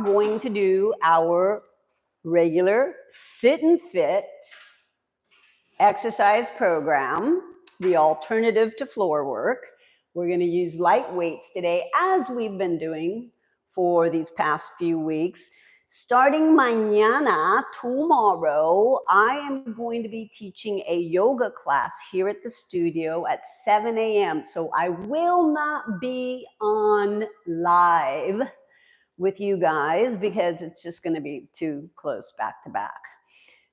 going to do our regular sit and fit exercise program, the alternative to floor work. We're going to use light weights today, as we've been doing for these past few weeks. Starting mañana, tomorrow, I am going to be teaching a yoga class here at the studio at 7 a.m. So I will not be on live with you guys because it's just going to be too close back to back.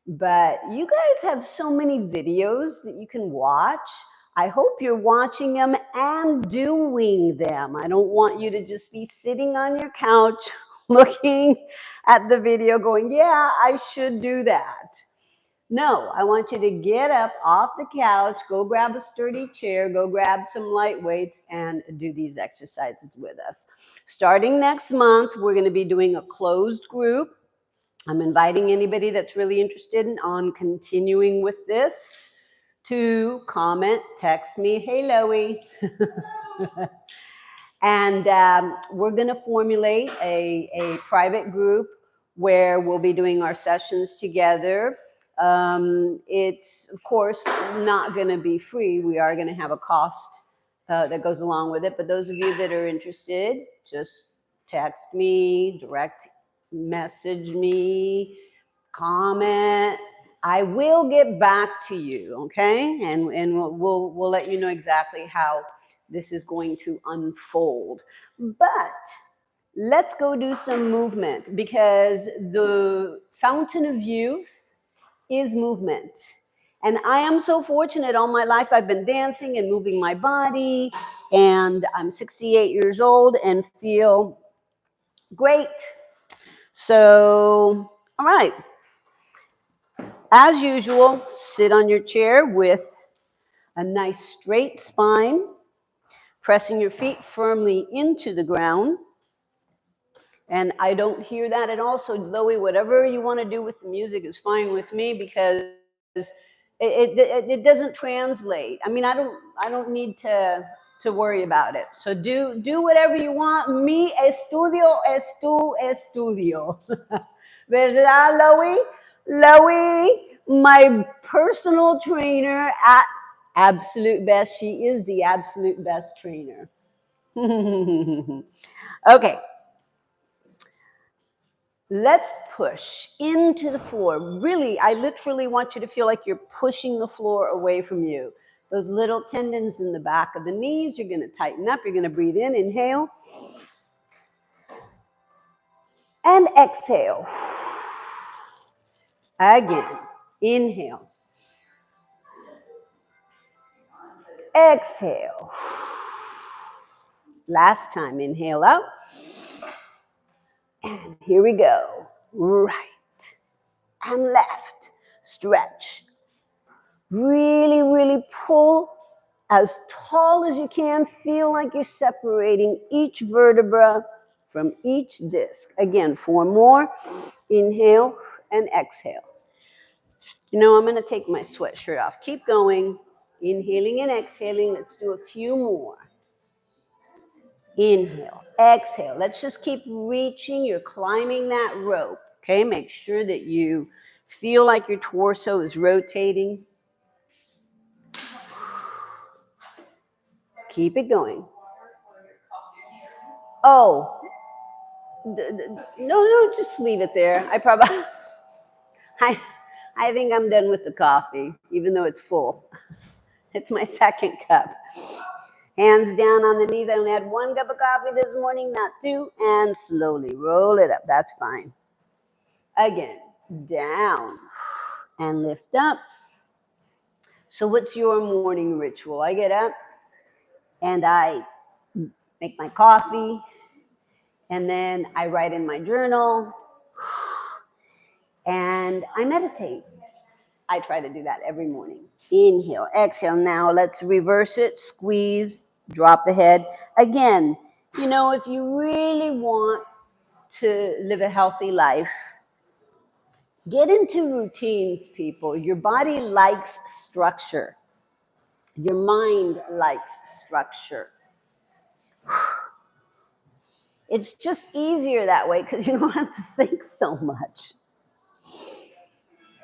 But you guys have so many videos that you can watch. I hope you're watching them and doing them. I don't want you to just be sitting on your couch looking at the video going, yeah, I should do that. No, I want you to get up off the couch, go grab a sturdy chair, go grab some light weights, and do these exercises with us. Starting next month, we're going to be doing a closed group. I'm inviting anybody that's really interested on continuing with this to comment, text me, hey, Loie. And we're going to formulate a private group where we'll be doing our sessions together. It's, of course, not going to be free. We are going to have a cost that goes along with it. But those of you that are interested, just text me, direct message me, comment. I will get back to you, okay? And we'll let you know exactly how this is going to unfold. But let's go do some movement, because the fountain of youth is movement. And I am so fortunate all my life. I've been dancing and moving my body, and I'm 68 years old and feel great. So, all right. As usual, sit on your chair with a nice straight spine, pressing your feet firmly into the ground. And I don't hear that at all. So, Loie, whatever you want to do with the music is fine with me, because it doesn't translate. I mean, I don't need to worry about it. So do whatever you want. Mi estudio es tu estudio. ¿Verdad, Loie? Loie, my personal trainer at Absolute Best. She is the absolute best trainer. Okay. Let's push into the floor. Really, I literally want you to feel like you're pushing the floor away from you. Those little tendons in the back of the knees, you're going to tighten up. You're going to breathe in, inhale. And exhale. Again, inhale. Exhale. Last time, inhale out. And here we go. Right and left. Stretch. Really, really pull as tall as you can. Feel like you're separating each vertebra from each disc. Again, 4 more. Inhale and exhale. You know, I'm going to take my sweatshirt off. Keep going. Inhaling and exhaling. Let's do a few more. Inhale, exhale. Let's just keep reaching. You're climbing that rope. Okay, make sure that you feel like your torso is rotating. Keep it going. Oh, no, just leave it there. I think I'm done with the coffee, even though it's full. It's my second cup. Hands down on the knees. I only had 1 cup of coffee this morning, not 2. And slowly roll it up. That's fine. Again, down and lift up. So what's your morning ritual? I get up and I make my coffee, and then I write in my journal, and I meditate. I try to do that every morning. Inhale, exhale. Now let's reverse it. Squeeze, drop the head. Again, you know, if you really want to live a healthy life, get into routines, people. Your body likes structure. Your mind likes structure. It's just easier that way because you don't have to think so much.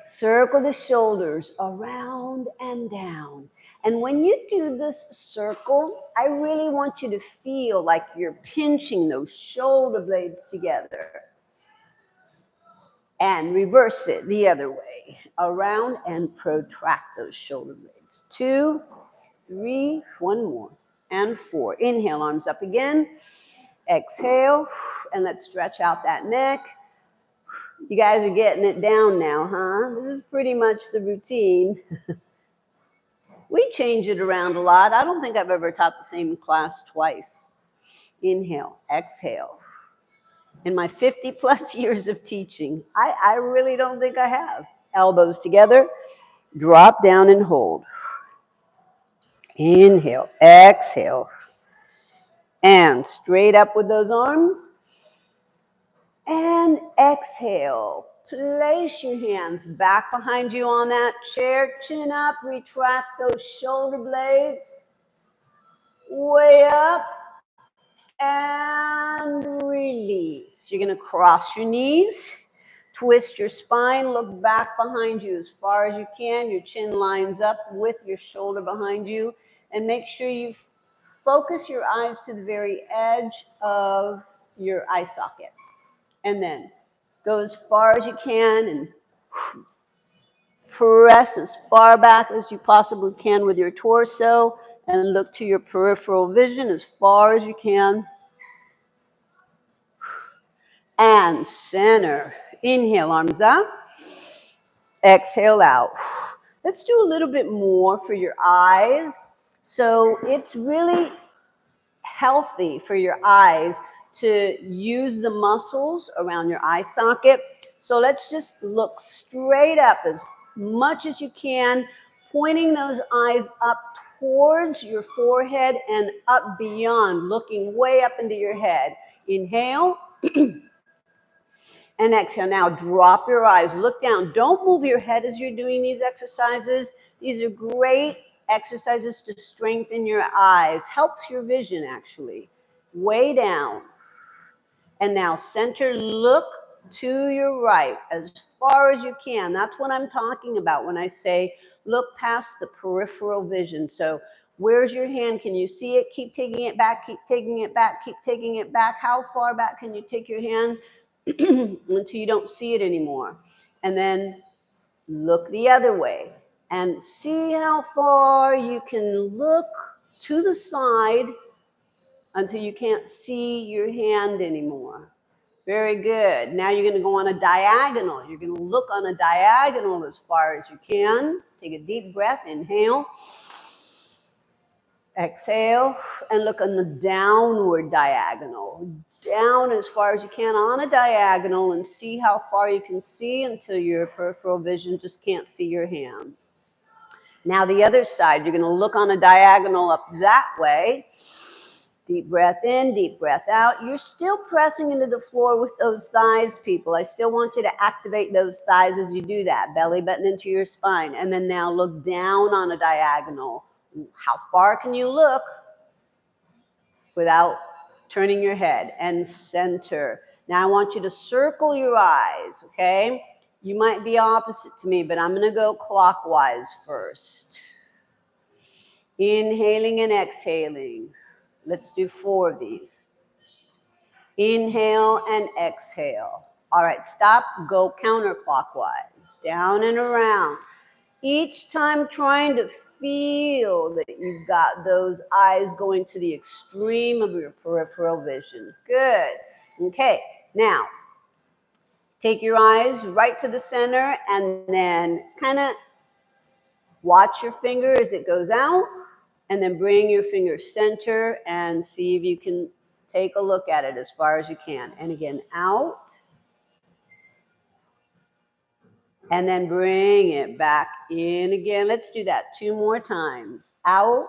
Circle the shoulders around and down. And when you do this circle, I really want you to feel like you're pinching those shoulder blades together. And reverse it the other way. Around and protract those shoulder blades. 2, 3, one more, and 4. Inhale, arms up again. Exhale, and let's stretch out that neck. You guys are getting it down now, huh? This is pretty much the routine. We change it around a lot. I don't think I've ever taught the same class twice. Inhale, exhale. In my 50 plus years of teaching, I really don't think I have. Elbows together, drop down and hold. Inhale, exhale. And straight up with those arms. And exhale. Place your hands back behind you on that chair. Chin up, retract those shoulder blades. Way up. And release. You're going to cross your knees. Twist your spine. Look back behind you as far as you can. Your chin lines up with your shoulder behind you. And make sure you focus your eyes to the very edge of your eye socket. And then go as far as you can and press as far back as you possibly can with your torso and look to your peripheral vision as far as you can. And center. Inhale, arms up. Exhale out. Let's do a little bit more for your eyes. So it's really healthy for your eyes to use the muscles around your eye socket. So let's just look straight up as much as you can, pointing those eyes up towards your forehead and up beyond, looking way up into your head. Inhale. And exhale. Now drop your eyes, look down. Don't move your head as you're doing these exercises. These are great exercises to strengthen your eyes. Helps your vision, actually. Way down. And now center, look to your right as far as you can. That's what I'm talking about when I say look past the peripheral vision. So where's your hand? Can you see it? Keep taking it back, keep taking it back, keep taking it back. How far back can you take your hand? Until you don't see it anymore. And then look the other way and see how far you can look to the side until you can't see your hand anymore. Very good. Now you're going to go on a diagonal. You're going to look on a diagonal as far as you can. Take a deep breath. Inhale. Exhale. And look on the downward diagonal. Down as far as you can on a diagonal and see how far you can see until your peripheral vision just can't see your hand. Now the other side, you're going to look on a diagonal up that way. Deep breath in, deep breath out. You're still pressing into the floor with those thighs, people. I still want you to activate those thighs as you do that. Belly button into your spine. And then now look down on a diagonal. How far can you look without turning your head? And center. Now I want you to circle your eyes, okay? You might be opposite to me, but I'm going to go clockwise first. Inhaling and exhaling. Let's do 4 of these. Inhale and exhale. All right, stop. Go counterclockwise. Down and around. Each time trying to feel that you've got those eyes going to the extreme of your peripheral vision. Good. Okay, now take your eyes right to the center and then kind of watch your finger as it goes out and then bring your finger center and see if you can take a look at it as far as you can. And again, out. And then bring it back in again. Let's do that 2 more times. Out,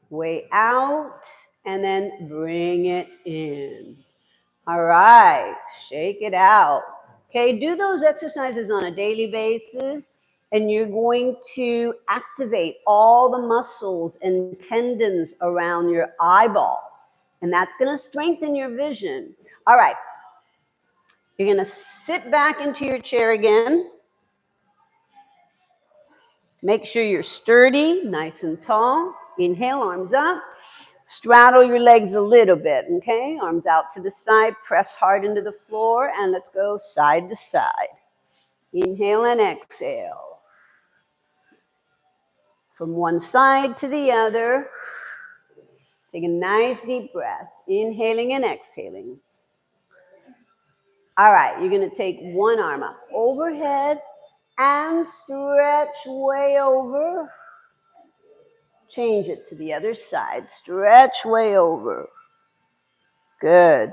way out, and then bring it in. All right, shake it out. Okay, do those exercises on a daily basis, and you're going to activate all the muscles and tendons around your eyeball. And that's going to strengthen your vision. All right. You're going to sit back into your chair again. Make sure you're sturdy, nice and tall. Inhale, arms up. Straddle your legs a little bit, okay? Arms out to the side, press hard into the floor, and let's go side to side. Inhale and exhale. From one side to the other. Take a nice deep breath, inhaling and exhaling. All right, you're going to take one arm up overhead and stretch way over. Change it to the other side. Stretch way over. Good.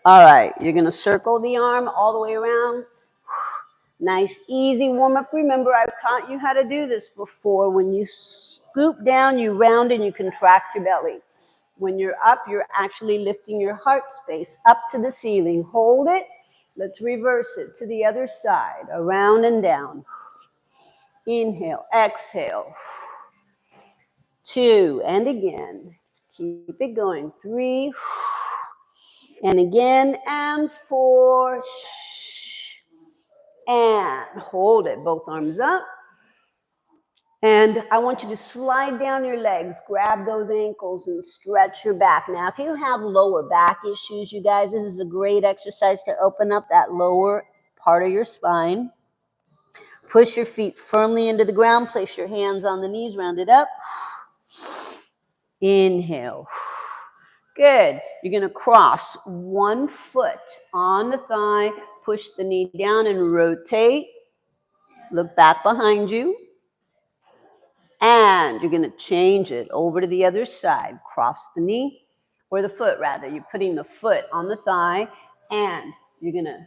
All right, you're going to circle the arm all the way around. Nice, easy warm-up. Remember, I've taught you how to do this before. When you scoop down, you round and you contract your belly. When you're up, you're actually lifting your heart space up to the ceiling. Hold it. Let's reverse it to the other side. Around and down. Inhale, exhale. 2, and again. Keep it going. 3, and again, and 4, and hold it. Both arms up. And I want you to slide down your legs, grab those ankles, and stretch your back. Now, if you have lower back issues, you guys, this is a great exercise to open up that lower part of your spine. Push your feet firmly into the ground. Place your hands on the knees, round it up. Inhale. Good. You're going to cross one foot on the thigh, push the knee down and rotate. Look back behind you. And you're going to change it over to the other side. Cross the knee, or the foot rather. You're putting the foot on the thigh, and you're going to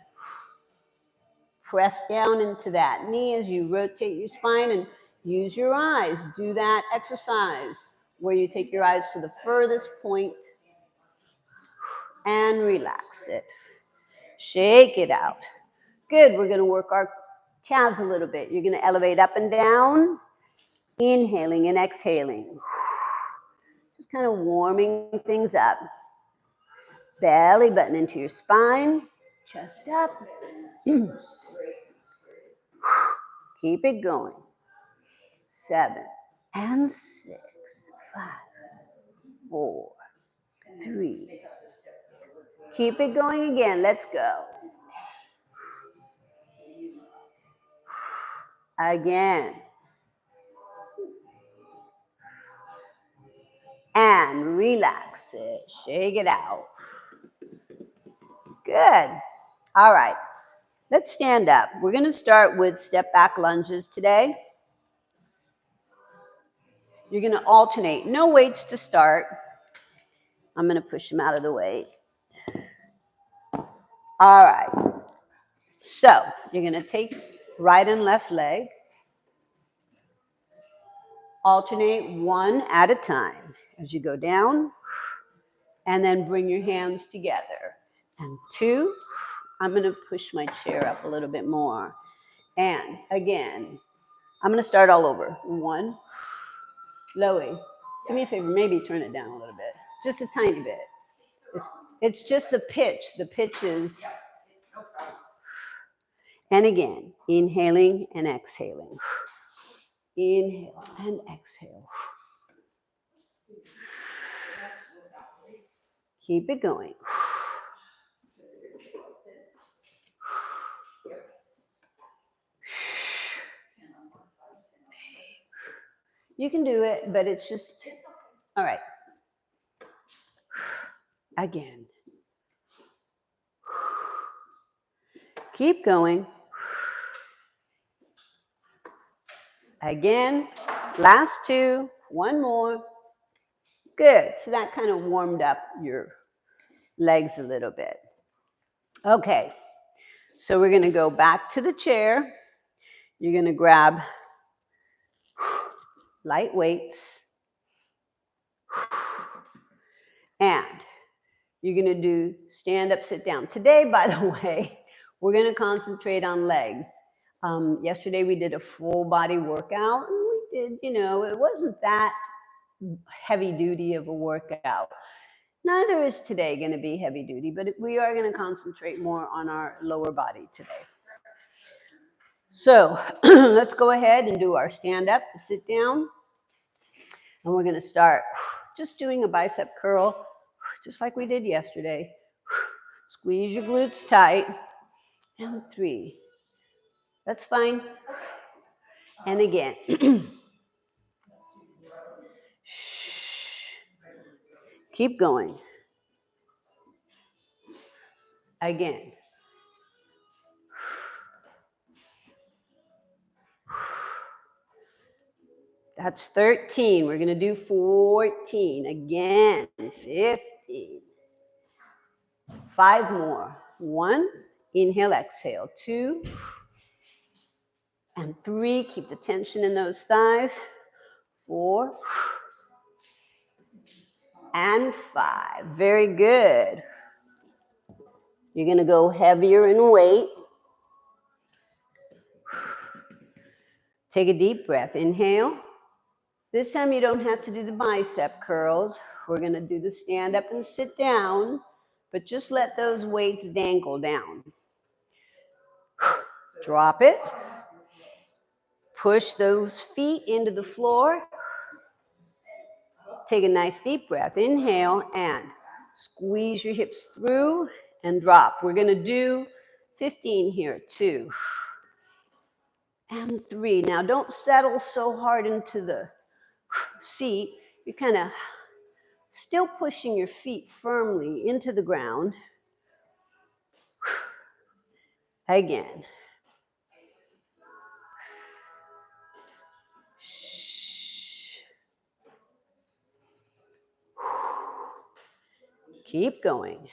press down into that knee as you rotate your spine, and use your eyes. Do that exercise where you take your eyes to the furthest point and relax it. Shake it out. Good. We're going to work our calves a little bit. You're going to elevate up and down, inhaling and exhaling. Just kind of warming things up. Belly button into your spine, chest up. Keep it going. 7 and 6, 5, 4, 3. Keep it going again. Let's go. Again. And relax it. Shake it out. Good. All right. Let's stand up. We're going to start with step back lunges today. You're going to alternate. No weights to start. I'm going to push them out of the way. All right. So you're going to take right and left leg. Alternate one at a time as you go down. And then bring your hands together. And 2. I'm going to push my chair up a little bit more. And again, I'm going to start all over. 1. Lowy. Do me a favor, maybe turn it down a little bit. Just a tiny bit. It's just the pitch. The pitch is. And again, inhaling and exhaling. Inhale and exhale. Keep it going. You can do it, but it's just, all right. Again. Keep going. Again. Last 2. 1 more. Good. So that kind of warmed up your legs a little bit. Okay. So we're going to go back to the chair. You're going to grab light weights. And you're going to do stand up, sit down. Today, by the way, we're going to concentrate on legs. Yesterday, we did a full body workout. And we did, it wasn't that heavy duty of a workout. Neither is today going to be heavy duty, but we are going to concentrate more on our lower body today. So let's go ahead and do our stand up to sit down. And we're going to start just doing a bicep curl, just like we did yesterday. Squeeze your glutes tight. And 3. That's fine. And again. Keep going. Again. That's 13. We're going to do 14. Again. 15. 5 more. 1. Inhale, exhale. 2. And 3. Keep the tension in those thighs. 4. And 5. Very good. You're going to go heavier in weight. Take a deep breath. Inhale. This time you don't have to do the bicep curls. We're going to do the stand up and sit down, but just let those weights dangle down. Drop it. Push those feet into the floor. Take a nice deep breath. Inhale and squeeze your hips through and drop. We're going to do 15 here. 2 and 3. Now don't settle so hard into the seat. You're kind of still pushing your feet firmly into the ground. Again. Keep going.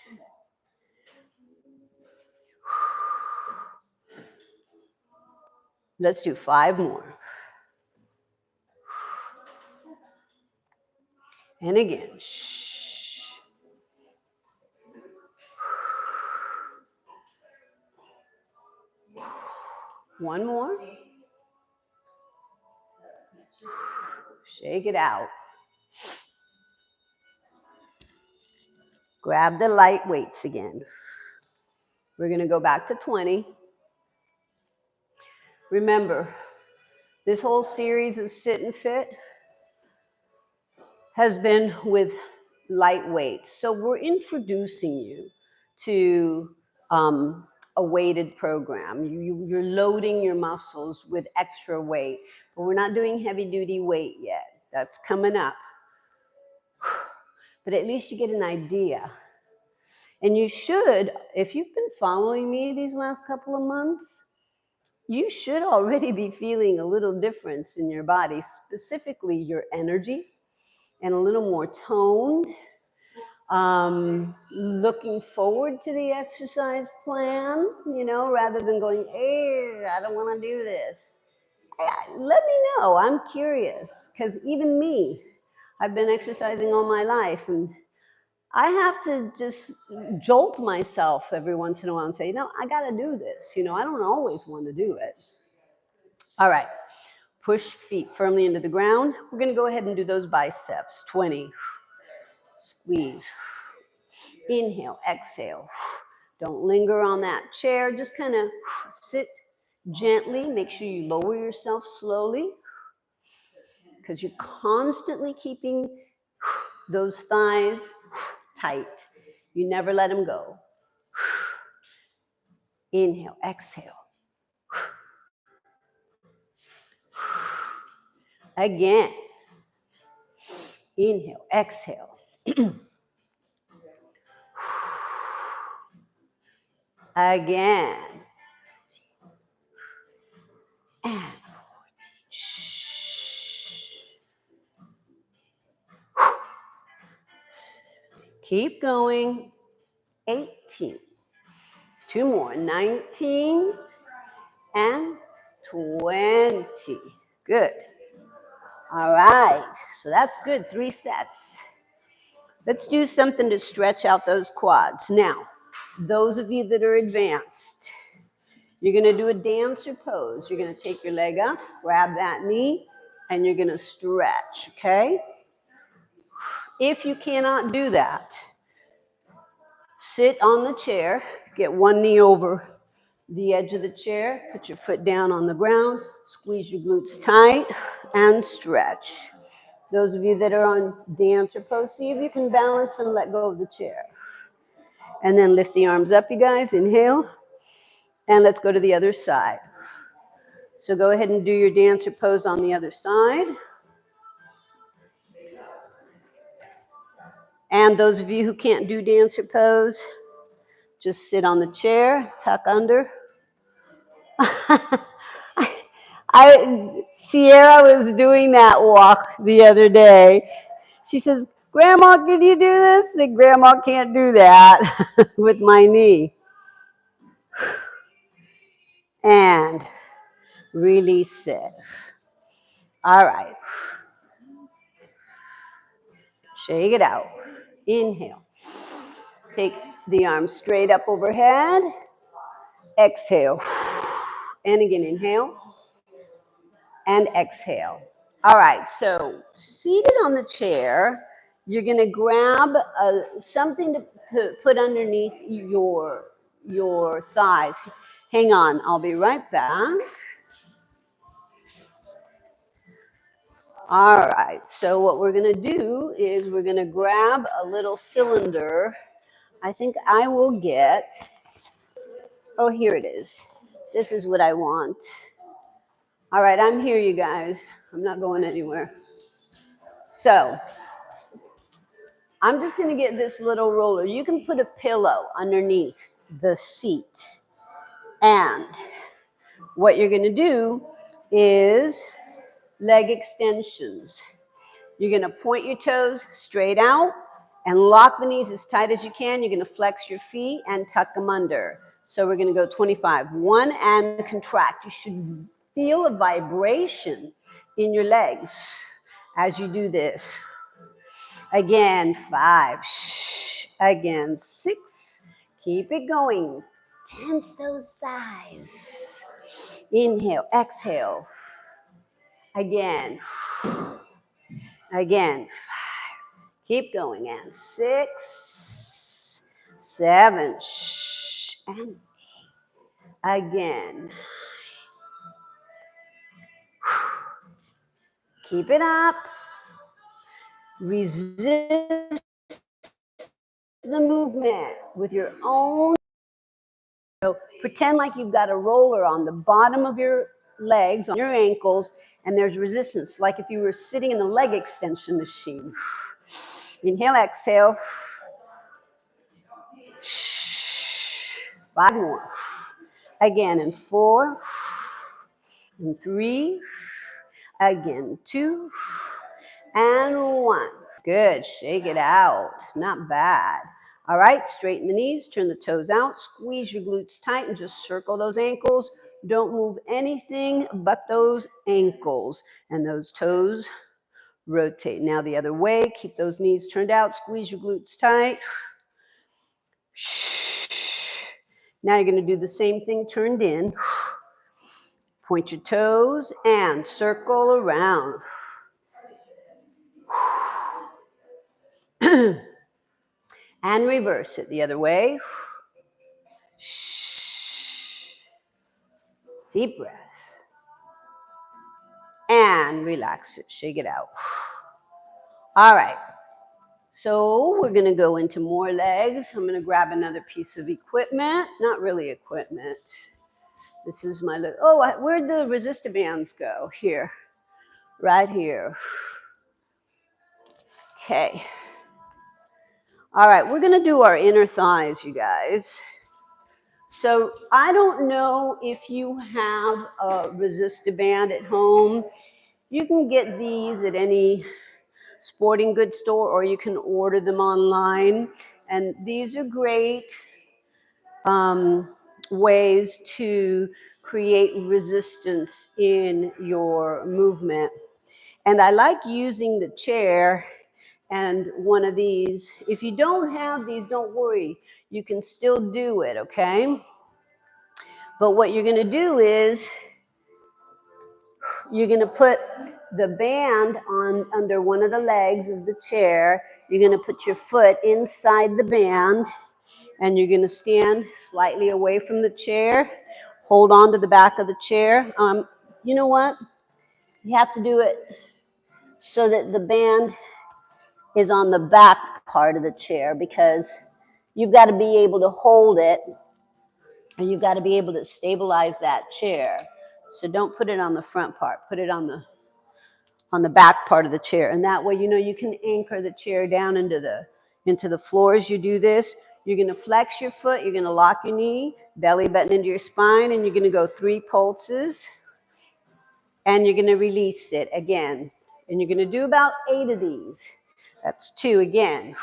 Let's do 5 more. And again. 1 more. Shake it out. Grab the light weights again. We're going to go back to 20. Remember, this whole series of Sit and Fit has been with light weights. So we're introducing you to a weighted program. You're loading your muscles with extra weight, but we're not doing heavy duty weight yet. That's coming up. But at least you get an idea. And you should, if you've been following me these last couple of months, you should already be feeling a little difference in your body, specifically your energy, and a little more toned. Looking forward to the exercise plan, rather than going, hey, I don't want to do this. Let me know. I'm curious, because even me, I've been exercising all my life, and I have to just jolt myself every once in a while and say, I got to do this. I don't always want to do it. All right. Push feet firmly into the ground. We're going to go ahead and do those biceps. 20. Squeeze. Inhale, exhale. Don't linger on that chair. Just kind of sit gently. Make sure you lower yourself slowly, because you're constantly keeping those thighs tight. You never let them go. Inhale, exhale. Again. Inhale, exhale. Again. And keep going. 18. 2 more. 19 and 20. Good. All right. So that's good. 3 sets. Let's do something to stretch out those quads. Now, those of you that are advanced, you're going to do a dancer pose. You're going to take your leg up, grab that knee, and you're going to stretch, okay? If you cannot do that, Sit on the chair, get one knee over the edge of the chair, put your foot down on the ground, squeeze your glutes tight, and stretch. Those of you that are on dancer pose, see if you can balance and let go of the chair. And then lift the arms up, you guys, inhale, and let's go to the other side. So go ahead and do your dancer pose on the other side. And those of you who can't do dancer pose, just sit on the chair, tuck under. Sierra was doing that walk the other day. She says, Grandma, can you do this? I said, Grandma can't do that with my knee. And release it. All right. Shake it out. Inhale. Take the arms straight up overhead. Exhale. And again, inhale. And exhale. All right, so seated on the chair, you're going to grab something to put underneath your thighs. Hang on, I'll be right back. All right, so what we're going to do is we're going to grab a little cylinder. I think I will get, oh, here it is. This is what I want. All right, I'm here, you guys. I'm not going anywhere. So I'm just going to get this little roller. You can put a pillow underneath the seat. And what you're going to do is leg extensions. You're going to point your toes straight out and lock the knees as tight as you can. You're going to flex your feet and tuck them under. So we're going to go 25. One and contract. You should feel a vibration in your legs as you do this. Again, 5. Again, 6. Keep it going. Tense those thighs. Inhale, exhale. Again. Again. 5. Keep going. And 6, 7, and 8. Again. Keep it up. Resist the movement with your own. So pretend like you've got a roller on the bottom of your legs, on your ankles, and there's resistance, like if you were sitting in a leg extension machine. Inhale, exhale. 5 more. Again, and 4, and 3, again, 2, and 1. Good, shake it out, not bad. All right, straighten the knees, turn the toes out, squeeze your glutes tight and just circle those ankles. Don't move anything but those ankles, and those toes rotate. Now the other way, keep those knees turned out, squeeze your glutes tight. Now you're going to do the same thing turned in. Point your toes and circle around. And reverse it the other way. Deep breath. And relax it, shake it out. All right. So we're going to go into more legs. I'm going to grab another piece of equipment. Not really equipment. This is my little, oh, where'd the resistor bands go? Here, right here. Okay. All right, we're going to do our inner thighs, you guys. So I don't know if you have a resistor band at home. You can get these at any sporting goods store, or you can order them online. And these are great ways to create resistance in your movement. And I like using the chair and one of these. If you don't have these, don't worry. You can still do it, okay? But what you're going to do is you're going to put the band on under one of the legs of the chair. You're going to put your foot inside the band, And you're going to stand slightly away from the chair. Hold on to the back of the chair. You know what? You have to do it so that the band is on the back part of the chair, because you've got to be able to hold it and you've got to be able to stabilize that chair. So don't put it on the front part. Put it on the back part of the chair. And that way, you can anchor the chair down into the floor as you do this. You're going to flex your foot. You're going to lock your knee, belly button into your spine, and you're going to go 3 pulses. And you're going to release it again. And you're going to do about 8 of these. That's 2 again.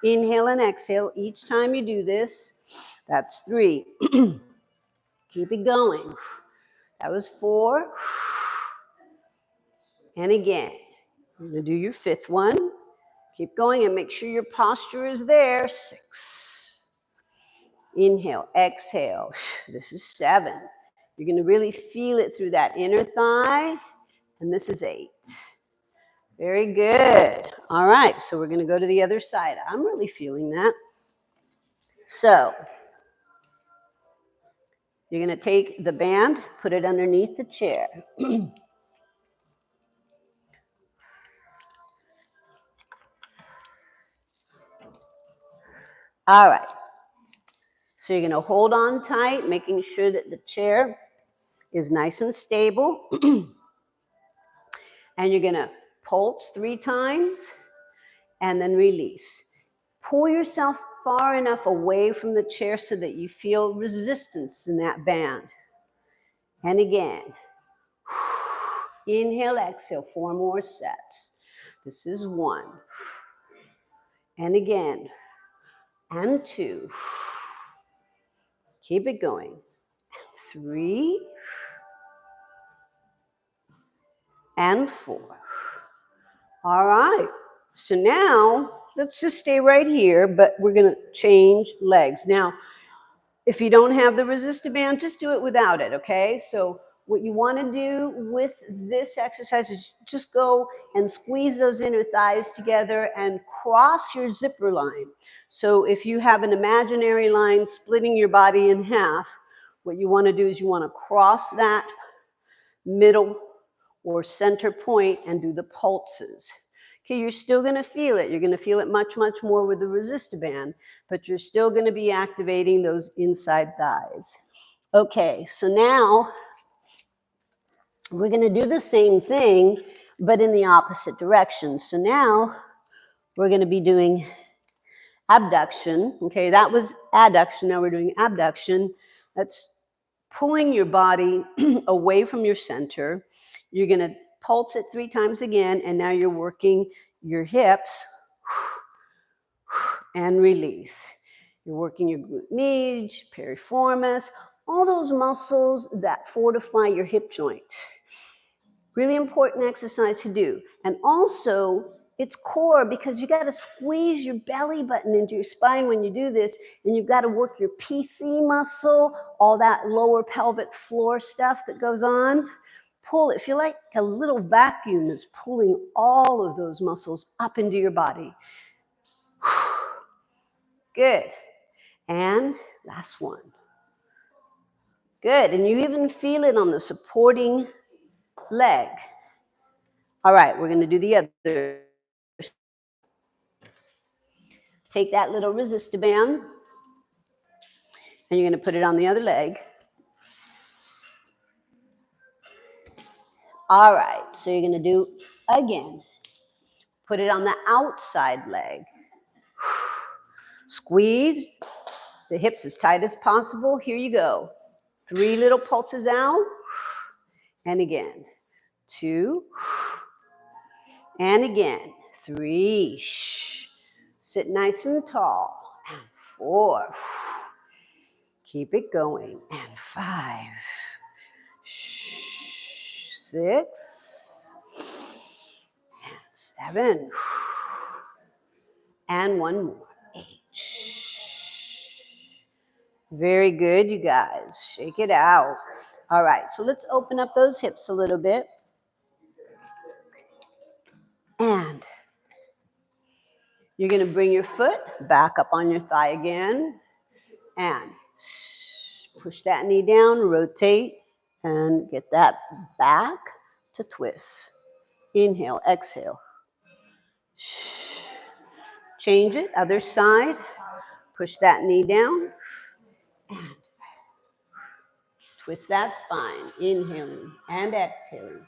Inhale and exhale each time you do this. That's 3. Keep it going. That was 4. And again, you're going to do your 5th one. Keep going and make sure your posture is there. 6. Inhale, exhale. This is 7. You're going to really feel it through that inner thigh. And this is 8. Very good. All right, so we're going to go to the other side. I'm really feeling that. So you're going to take the band, put it underneath the chair. All right. So you're going to hold on tight, making sure that the chair is nice and stable. And you're going to pulse 3 times and then release. Pull yourself far enough away from the chair so that you feel resistance in that band. And again. Inhale, exhale, 4 more sets. This is 1. And again. And 2. Keep it going. 3. And 4. All right. So now, let's just stay right here, but we're going to change legs. Now, if you don't have the resistor band, just do it without it, okay? So what you want to do with this exercise is just go and squeeze those inner thighs together and cross your zipper line. So if you have an imaginary line splitting your body in half, what you want to do is you want to cross that middle or center point and do the pulses. Okay, you're still going to feel it. You're going to feel it much, much more with the resistor band, but you're still going to be activating those inside thighs. Okay, so now we're going to do the same thing, but in the opposite direction. So now we're going to be doing abduction. Okay, that was adduction. Now we're doing abduction. That's pulling your body away from your center. You're going to pulse it 3 times again, and now you're working your hips and release. You're working your glute medius, piriformis, all those muscles that fortify your hip joint. Really important exercise to do. And also, it's core, because you got to squeeze your belly button into your spine when you do this, and you've got to work your PC muscle, all that lower pelvic floor stuff that goes on. Pull it. Feel like a little vacuum is pulling all of those muscles up into your body. Good. And last one. Good. And you even feel it on the supporting leg. All right, we're going to do the other. Take that little resistor band, and you're going to put it on the other leg. All right, so you're going to do again. Put it on the outside leg. Squeeze the hips as tight as possible. Here you go. 3 little pulses out. And again. 2. And again. 3. Sit nice and tall. And 4. Keep it going. And 5. 6. And 7. And 1 more. 8. Very good, you guys. Shake it out. All right, so let's open up those hips a little bit. And you're going to bring your foot back up on your thigh again. And push that knee down, rotate, and get that back to twist. Inhale, exhale. Change it, other side. Push that knee down. And twist that spine. Inhaling and exhaling.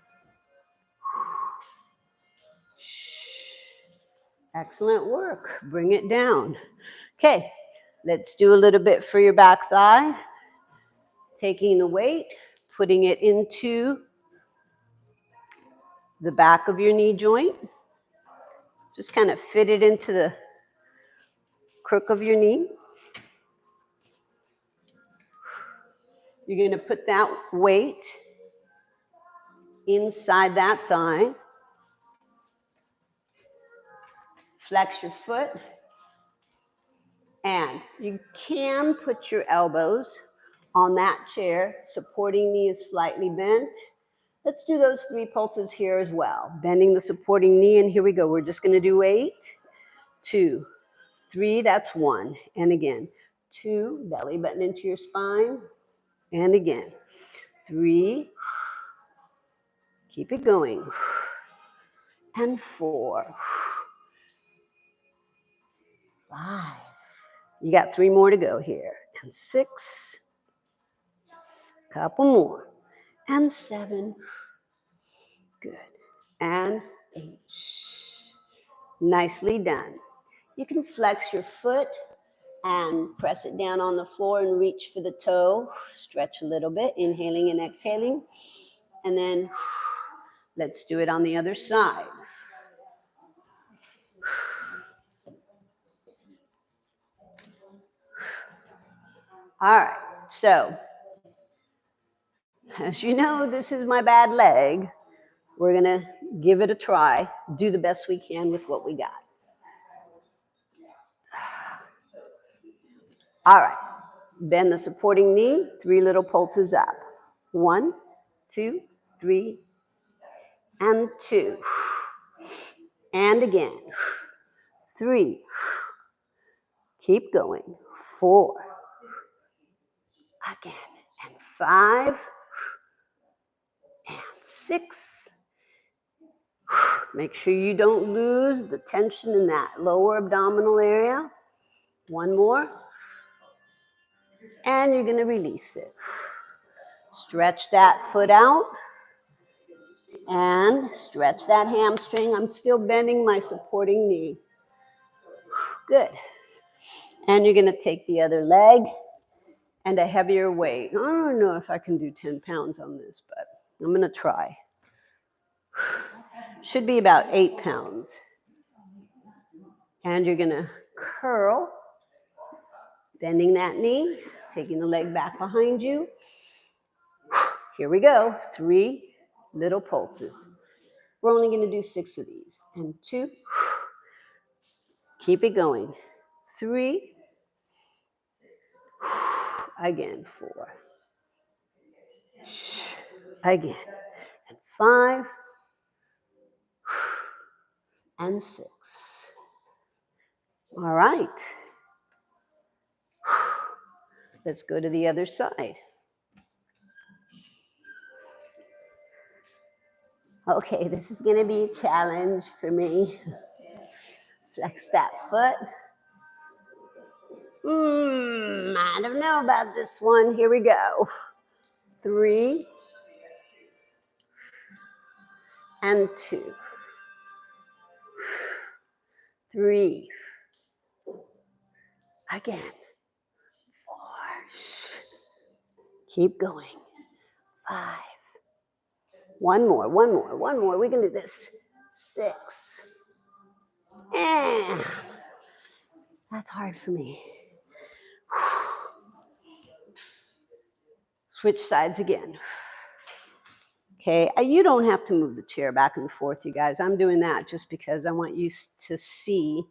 Excellent work. Bring it down. Okay, let's do a little bit for your back thigh. Taking the weight, putting it into the back of your knee joint. Just kind of fit it into the crook of your knee. You're going to put that weight inside that thigh. Flex your foot. And you can put your elbows on that chair. Supporting knee is slightly bent. Let's do those 3 pulses here as well. Bending the supporting knee, and here we go. We're just going to do 8, 2, 3, that's 1. And again, 2, belly button into your spine. And again, 3, keep it going. And 4, 5. You got 3 more to go here. And 6, couple more. And 7, good. And 8. Nicely done. You can flex your foot and press it down on the floor and reach for the toe. Stretch a little bit, inhaling and exhaling. And then let's do it on the other side. All right, so as you know, this is my bad leg. We're gonna give it a try, do the best we can with what we got. All right, bend the supporting knee, 3 little pulses up. 1, 2, 3, and 2. And again, 3. Keep going. 4. Again, and 5. And 6. Make sure you don't lose the tension in that lower abdominal area. 1 more. And you're going to release it. Stretch that foot out. And stretch that hamstring. I'm still bending my supporting knee. Good. And you're going to take the other leg and a heavier weight. I don't know if I can do 10 pounds on this, but I'm going to try. Should be about 8 pounds. And you're going to curl, bending that knee, taking the leg back behind you. Here we go. 3 little pulses. We're only going to do 6 of these. And 2. Keep it going. 3. Again, 4. Again. And 5. And 6. All right. Let's go to the other side. Okay, this is going to be a challenge for me. Flex that foot. I don't know about this one. Here we go. 3 and 2. 3. Again. 4. Keep going. 5. 1 more, 1 more, 1 more. We can do this. 6. And that's hard for me. Switch sides again. Okay, you don't have to move the chair back and forth, you guys. I'm doing that just because I want you to see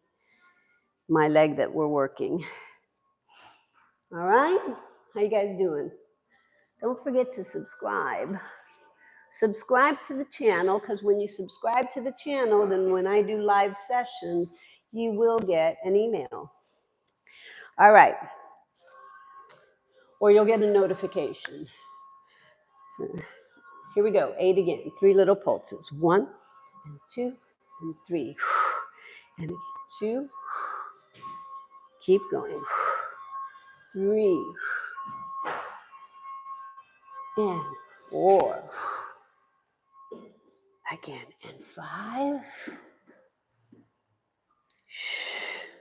my leg that we're working. All right? How you guys doing? Don't forget to subscribe. Subscribe to the channel, because when you subscribe to the channel, then when I do live sessions, you will get an email. All right. or you'll get a notification. Here we go, 8 again, 3 little pulses. 1 and 2 and 3. And 2, keep going. 3 and 4. Again, and 5,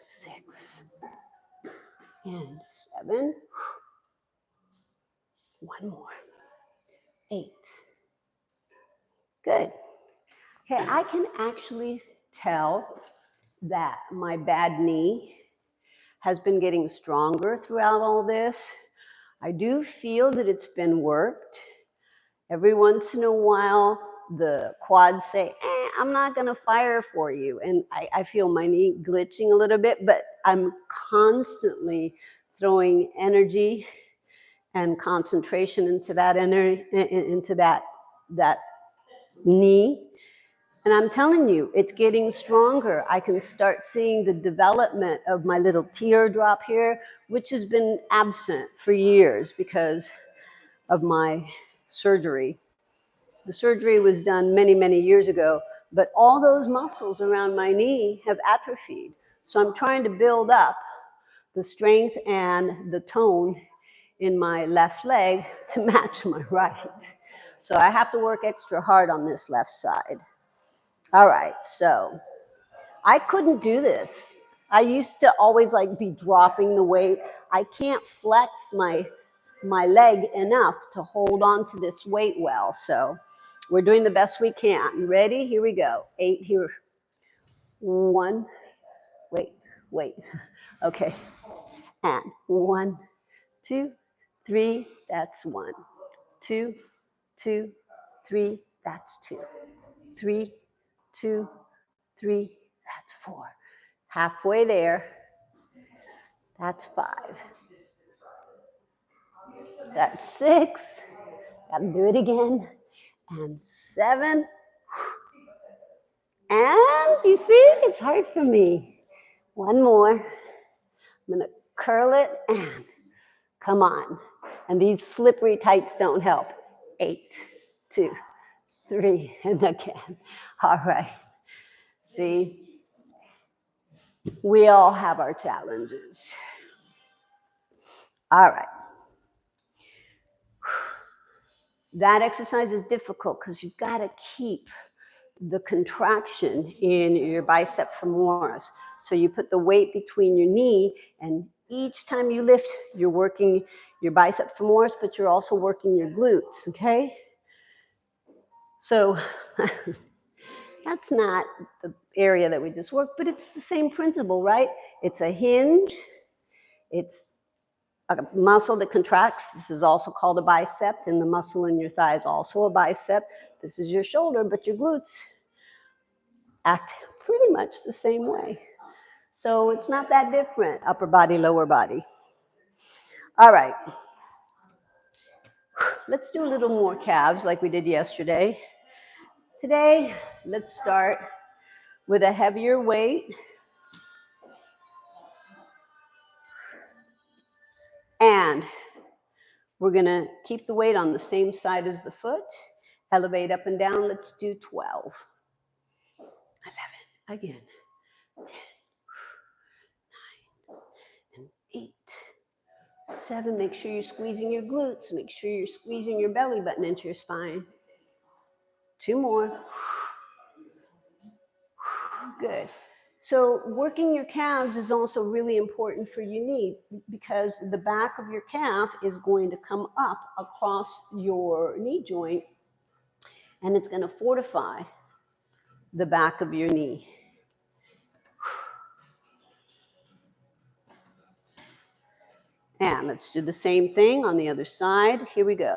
6, and 7. One more. 8. Good. Okay, I can actually tell that my bad knee has been getting stronger throughout all this. I do feel that it's been worked. Every once in a while, the quads say, I'm not going to fire for you. And I feel my knee glitching a little bit, but I'm constantly throwing energy and concentration into that that knee. And I'm telling you, it's getting stronger. I can start seeing the development of my little teardrop here, which has been absent for years because of my surgery. The surgery was done many, many years ago, but all those muscles around my knee have atrophied. So I'm trying to build up the strength and the tone in my left leg to match my right. So I have to work extra hard on this left side. All right, so I couldn't do this. I used to always be dropping the weight. I can't flex my leg enough to hold on to this weight well. So we're doing the best we can. You ready? Here we go. 8 here. 1. Wait. Okay. And 1, 2, 3. That's 1. 2, 2, 3. That's 2. 3, 2, 3. That's 4. Halfway there. That's 5. That's 6. Got to do it again. And 7. And you see, it's hard for me. 1 more. I'm going to curl it and come on. And these slippery tights don't help. 8, 2, 3, and again. All right. See, we all have our challenges. All right. That exercise is difficult because you've got to keep the contraction in your bicep femoris. So you put the weight between your knee, and each time you lift, you're working your bicep femoris, but you're also working your glutes, okay? So that's not the area that we just worked, but it's the same principle, right? It's a hinge. It's a muscle that contracts. This is also called a bicep, and the muscle in your thigh is also a bicep. This is your shoulder, but your glutes act pretty much the same way. So it's not that different, upper body, lower body. All right. Let's do a little more calves like we did yesterday. Today, let's start with a heavier weight. And we're going to keep the weight on the same side as the foot. Elevate up and down. Let's do 12. 11. Again. 10. 9. And 8. 7. Make sure you're squeezing your glutes. Make sure you're squeezing your belly button into your spine. 2 more. Good. So working your calves is also really important for your knee because the back of your calf is going to come up across your knee joint, and it's going to fortify the back of your knee. And let's do the same thing on the other side. Here we go.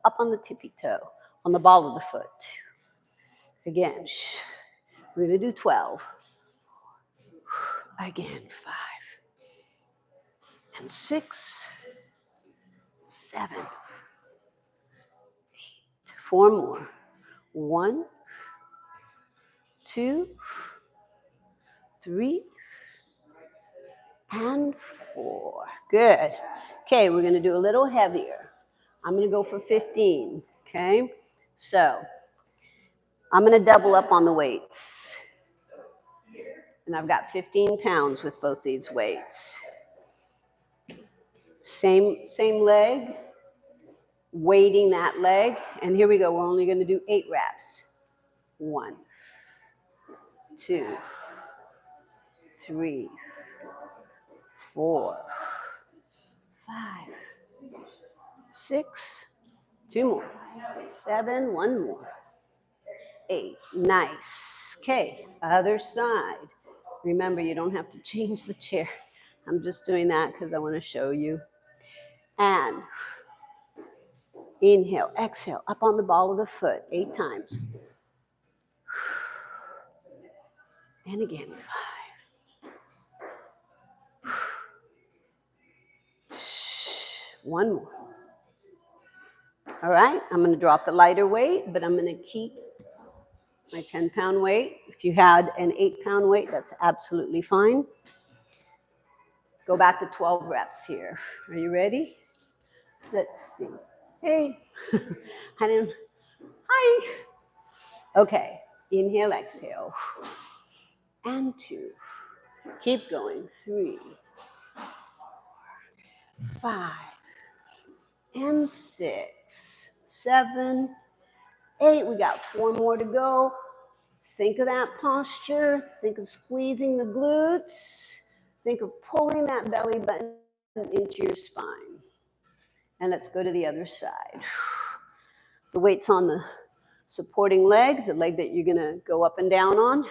Up on the tippy toe, on the ball of the foot. Again, we're going to do 12. Again, 5. And 6. 7. 8. 4 more. 1, 2, 3, and 4. Good. Okay, we're gonna do a little heavier. I'm gonna go for 15, okay? So I'm gonna double up on the weights. And I've got 15 pounds with both these weights. Same leg, weighting that leg. And here we go, we're only gonna do 8 reps. 1, 2, 3, 4, 5, 6, 2 more, 7, 1 more, 8. Nice. Okay, other side. Remember, you don't have to change the chair. I'm just doing that because I want to show you. And inhale, exhale, up on the ball of the foot 8 times. And again, 5. 1 more. All right, I'm going to drop the lighter weight, but I'm going to keep my 10-pound weight. If you had an 8-pound weight, that's absolutely fine. Go back to 12 reps here. Are you ready? Let's see. Hey, hi. Okay, inhale, exhale. And 2. Keep going. 3, 5, and 6, 7, 8. We got 4 more to go. Think of that posture. Think of squeezing the glutes. Think of pulling that belly button into your spine. And let's go to the other side. The weight's on the supporting leg, the leg that you're gonna go up and down on.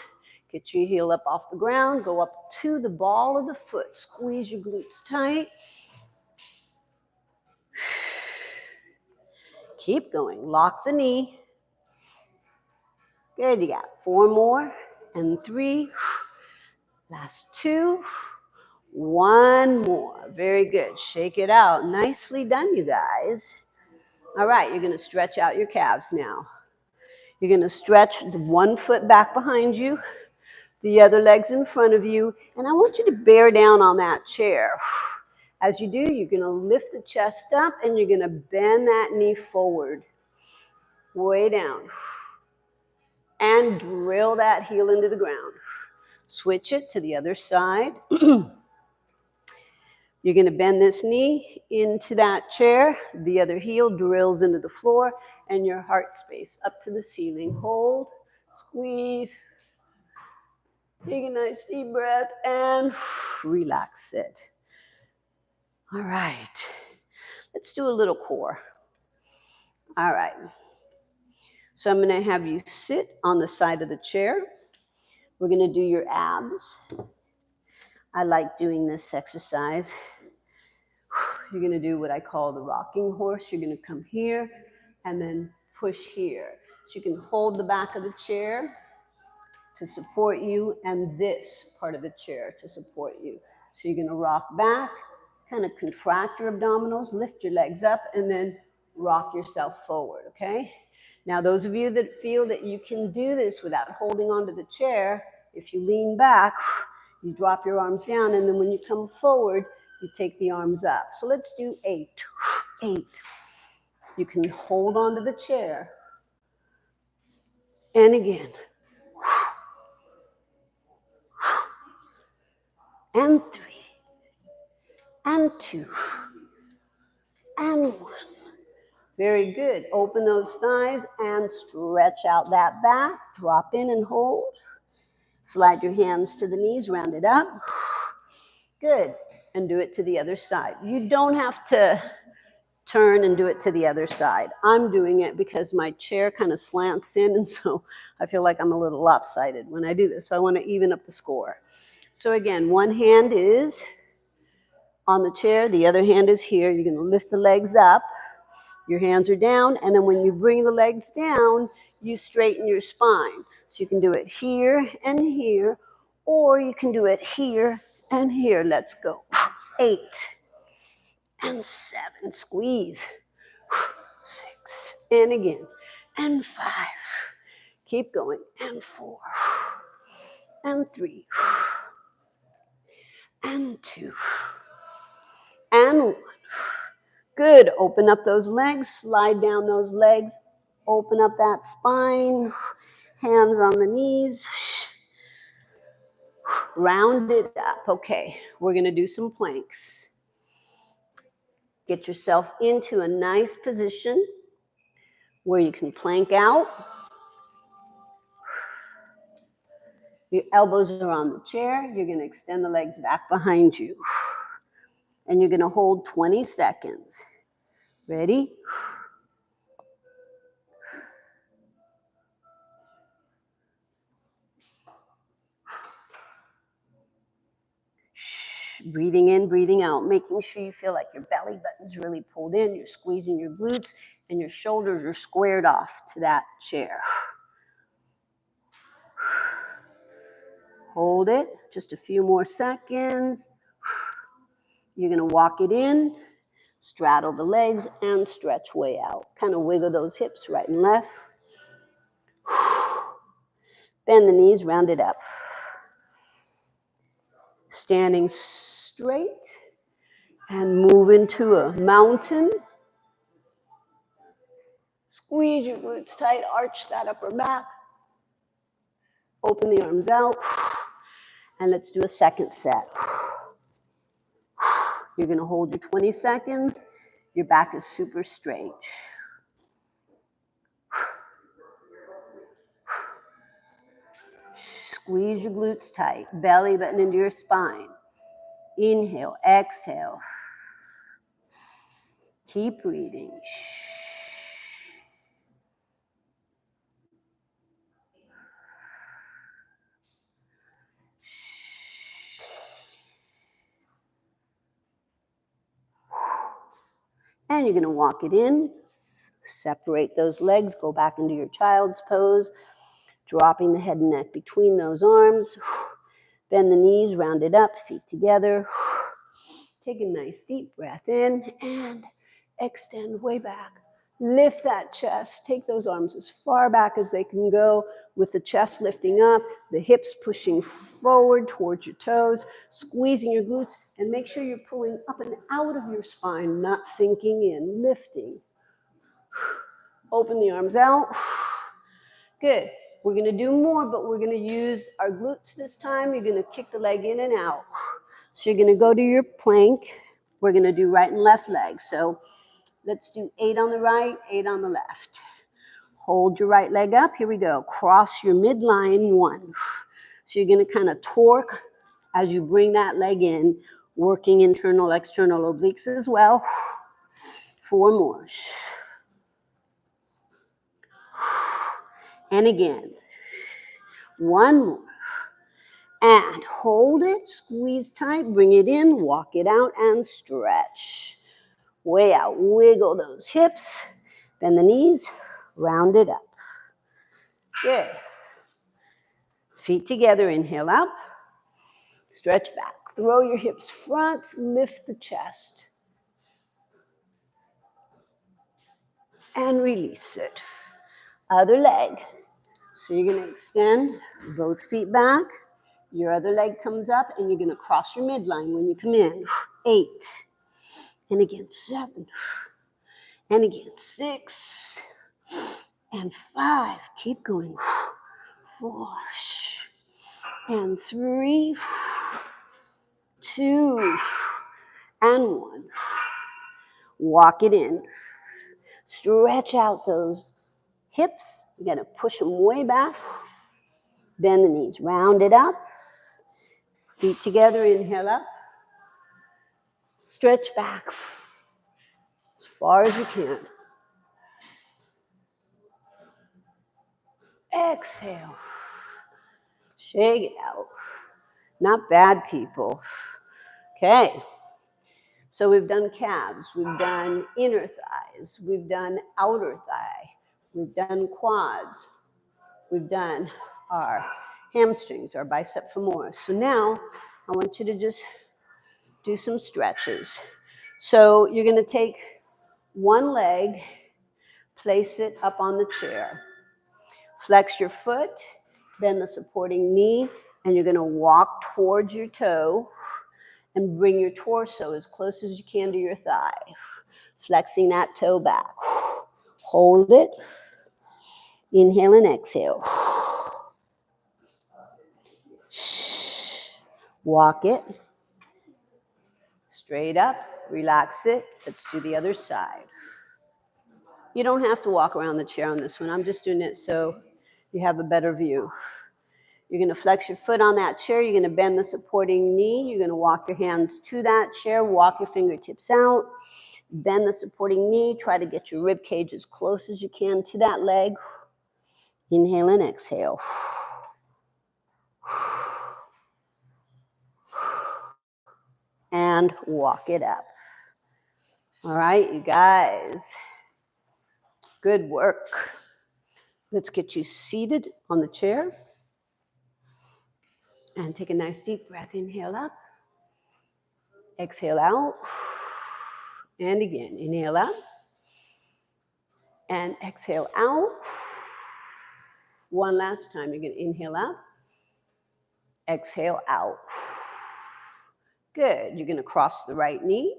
Get your heel up off the ground, go up to the ball of the foot. Squeeze your glutes tight. Keep going, lock the knee. Good, you got 4 more, and 3. Last 2. 1 more, very good. Shake it out, nicely done, you guys. All right, you're gonna stretch out your calves now. You're gonna stretch the 1 foot back behind you, the other leg's in front of you, and I want you to bear down on that chair. As you do, you're gonna lift the chest up and you're gonna bend that knee forward, way down, and drill that heel into the ground. Switch it to the other side. You're gonna bend this knee into that chair, the other heel drills into the floor, and your heart space up to the ceiling. Hold, squeeze, take a nice deep breath, and relax it. All right, let's do a little core. All right, so I'm gonna have you sit on the side of the chair. We're gonna do your abs. I like doing this exercise. You're gonna do what I call the rocking horse. You're gonna come here and then push here. So you can hold the back of the chair to support you and this part of the chair to support you. So you're gonna rock back, kind of contract your abdominals, lift your legs up, and then rock yourself forward, okay? Now, those of you that feel that you can do this without holding onto the chair, if you lean back, you drop your arms down, and then when you come forward, you take the arms up. So let's do 8. 8. You can hold onto the chair. And again. And 3. And 2. And 1. Very good. Open those thighs and stretch out that back. Drop in and hold. Slide your hands to the knees, round it up. Good. And do it to the other side. You don't have to turn and do it to the other side. I'm doing it because my chair kind of slants in, and so I feel like I'm a little lopsided when I do this. So I want to even up the score. So again, one hand is on the chair, the other hand is here. You're going to lift the legs up. Your hands are down, and then when you bring the legs down, you straighten your spine. So you can do it here and here, or you can do it here and here. Let's go. 8 and 7. Squeeze. 6. And again. And 5. Keep going. And 4. And 3. And 2. And 1. Good. Open up those legs, slide down those legs, open up that spine, hands on the knees. Round it up. Okay, we're going to do some planks. Get yourself into a nice position where you can plank out. Your elbows are on the chair. You're going to extend the legs back behind you. And you're going to hold 20 seconds. Ready? Breathing in, breathing out, making sure you feel like your belly button's really pulled in, you're squeezing your glutes, and your shoulders are squared off to that chair. Hold it, just a few more seconds. You're gonna walk it in, straddle the legs, and stretch way out. Kind of wiggle those hips right and left. Bend the knees, round it up. Standing straight and move into a mountain. Squeeze your glutes tight, arch that upper back. Open the arms out. And let's do a second set. You're going to hold your 20 seconds. Your back is super straight. Squeeze your glutes tight. Belly button into your spine. Inhale, exhale. Keep breathing. And you're going to walk it in. Separate those legs. Go back into your child's pose. Dropping the head and neck between those arms. Bend the knees, round it up, feet together. Take a nice deep breath in and extend way back. Lift that chest. Take those arms as far back as they can go with the chest lifting up, the hips pushing forward towards your toes, squeezing your glutes, and make sure you're pulling up and out of your spine, not sinking in, lifting. Open the arms out. Good. We're going to do more, but we're going to use our glutes this time. You're going to kick the leg in and out. So you're going to go to your plank. We're going to do right and left legs. So let's do 8 on the right, 8 on the left. Hold your right leg up. Here we go. Cross your midline, 1. So you're going to kind of torque as you bring that leg in, working internal, external obliques as well. 4 more. And again. 1 more. And hold it, squeeze tight, bring it in, walk it out, and stretch. Way out, wiggle those hips, bend the knees, round it up. Good. Feet together, inhale up, stretch back. Throw your hips front, lift the chest. And release it. Other leg. So you're going to extend both feet back. Your other leg comes up, and you're going to cross your midline when you come in. 8. And again, 7. And again, 6. And 5. Keep going. 4. And 3. 2. And 1. Walk it in. Stretch out those hips. You're going to push them way back. Bend the knees. Round it up. Feet together. Inhale up. Stretch back as far as you can. Exhale. Shake it out. Not bad, people. Okay. So we've done calves. We've done inner thighs. We've done outer thigh. We've done quads. We've done our hamstrings, our bicep femoris. So now I want you to just do some stretches. So you're going to take one leg, place it up on the chair. Flex your foot, bend the supporting knee, and you're going to walk towards your toe and bring your torso as close as you can to your thigh. Flexing that toe back. Hold it. Inhale and exhale. Walk it. Straight up. Relax it. Let's do the other side. You don't have to walk around the chair on this one. I'm just doing it so you have a better view. You're going to flex your foot on that chair. You're going to bend the supporting knee. You're going to walk your hands to that chair. Walk your fingertips out. Bend the supporting knee. Try to get your rib cage as close as you can to that leg. Inhale and exhale. And walk it up. All right, you guys. Good work. Let's get you seated on the chair. And take a nice deep breath. Inhale up. Exhale out. And again, inhale up. And exhale out. One last time. You're going to inhale up. Exhale out. Good. You're going to cross the right knee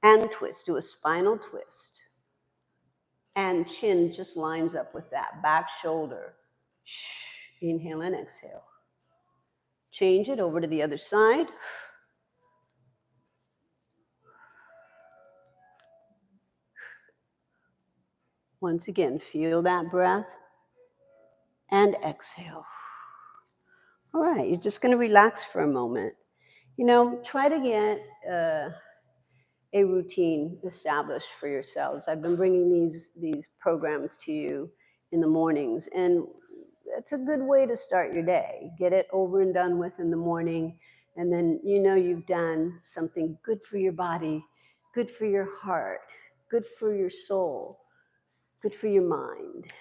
and twist. Do a spinal twist. And chin just lines up with that. Back shoulder. Inhale and exhale. Change it over to the other side. Once again, feel that breath. And exhale. All right, you're just going to relax for a moment. You know, try to get a routine established for yourselves. I've been bringing these programs to you in the mornings, and it's a good way to start your day. Get it over and done with in the morning, and then you know you've done something good for your body, good for your heart, good for your soul, good for your mind.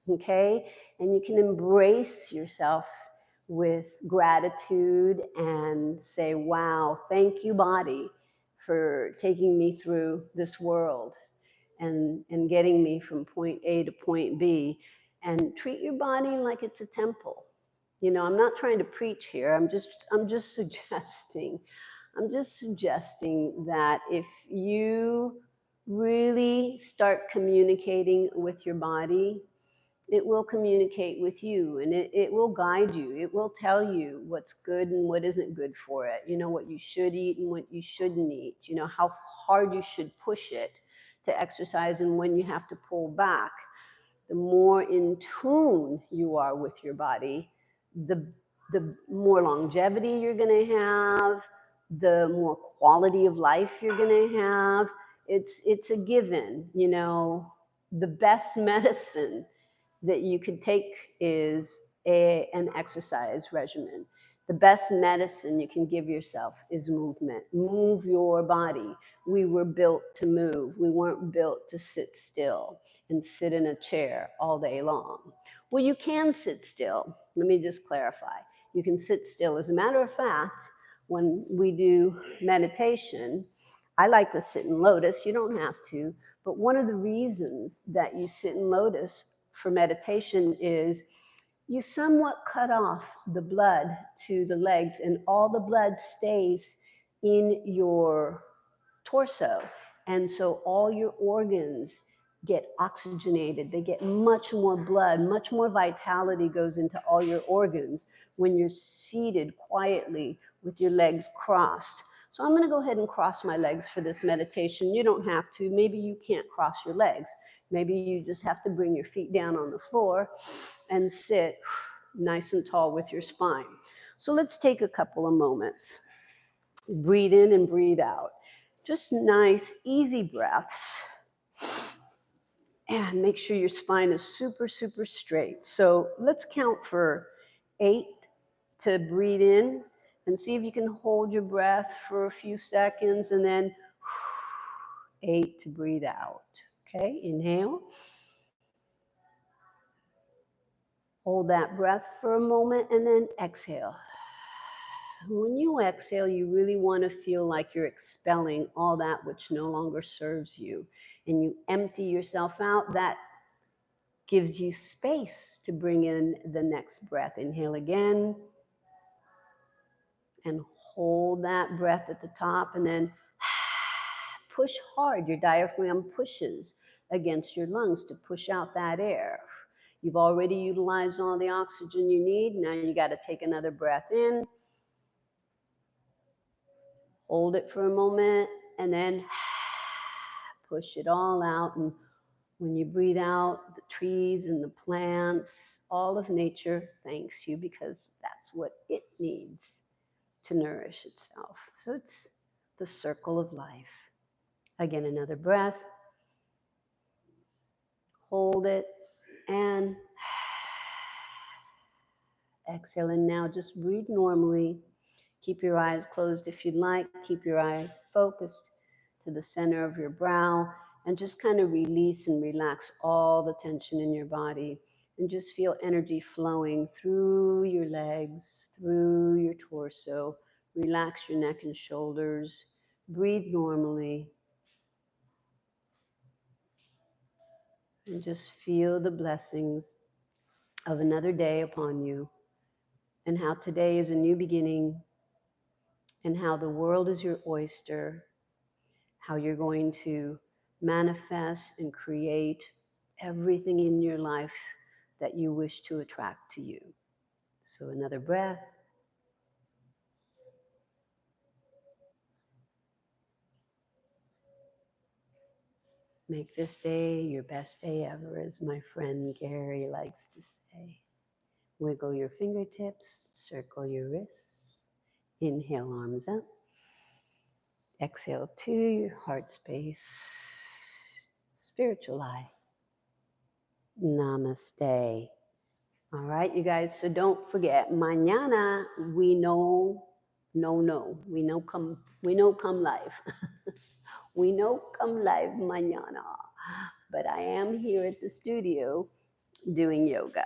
Okay? And you can embrace yourself with gratitude and say, wow, thank you, body, for taking me through this world and getting me from point A to point B. And treat your body like it's a temple. You know, I'm not trying to preach here. I'm just suggesting. I'm just suggesting that if you really start communicating with your body, it will communicate with you, and it will guide you. It will tell you what's good and what isn't good for it. You know, what you should eat and what you shouldn't eat. You know, how hard you should push it to exercise and when you have to pull back. The more in tune you are with your body, the more longevity you're going to have, the more quality of life you're going to have. It's a given. You know, the best medicine that you could take is an exercise regimen. The best medicine you can give yourself is movement. Move your body. We were built to move. We weren't built to sit still and sit in a chair all day long. Well, you can sit still. Let me just clarify. You can sit still. As a matter of fact, when we do meditation, I like to sit in lotus. You don't have to. But one of the reasons that you sit in lotus for meditation is you somewhat cut off the blood to the legs, and all the blood stays in your torso. And so all your organs get oxygenated. They get much more blood, much more vitality goes into all your organs when you're seated quietly with your legs crossed. So I'm going to go ahead and cross my legs for this meditation. You don't have to. Maybe you can't cross your legs. Maybe you just have to bring your feet down on the floor and sit nice and tall with your spine. So let's take a couple of moments. Breathe in and breathe out. Just nice, easy breaths. And make sure your spine is super, super straight. So let's count for 8 to breathe in and see if you can hold your breath for a few seconds, and then 8 to breathe out. Okay, inhale. Hold that breath for a moment and then exhale. When you exhale, you really want to feel like you're expelling all that which no longer serves you. And you empty yourself out. That gives you space to bring in the next breath. Inhale again. And hold that breath at the top, and then push hard. Your diaphragm pushes against your lungs to push out that air. You've already utilized all the oxygen you need. Now you got to take another breath in, hold it for a moment, and then push it all out. And when you breathe out, the trees and the plants, all of nature thanks you because that's what it needs to nourish itself. So it's the circle of life. Again, another breath. Hold it and exhale. And now just breathe normally. Keep your eyes closed if you'd like. Keep your eye focused to the center of your brow and just kind of release and relax all the tension in your body and just feel energy flowing through your legs, through your torso. Relax your neck and shoulders. Breathe normally. And just feel the blessings of another day upon you and how today is a new beginning and how the world is your oyster, how you're going to manifest and create everything in your life that you wish to attract to you. So another breath. Make this day your best day ever, as my friend Gary likes to say. Wiggle your fingertips, circle your wrists. Inhale, arms up. Exhale to your heart space. Spiritual eye. Namaste. All right, you guys, so don't forget, mañana we know come live. We know come live mañana. But I am here at the studio doing yoga.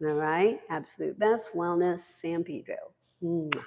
All right, absolute best wellness, San Pedro. Mwah.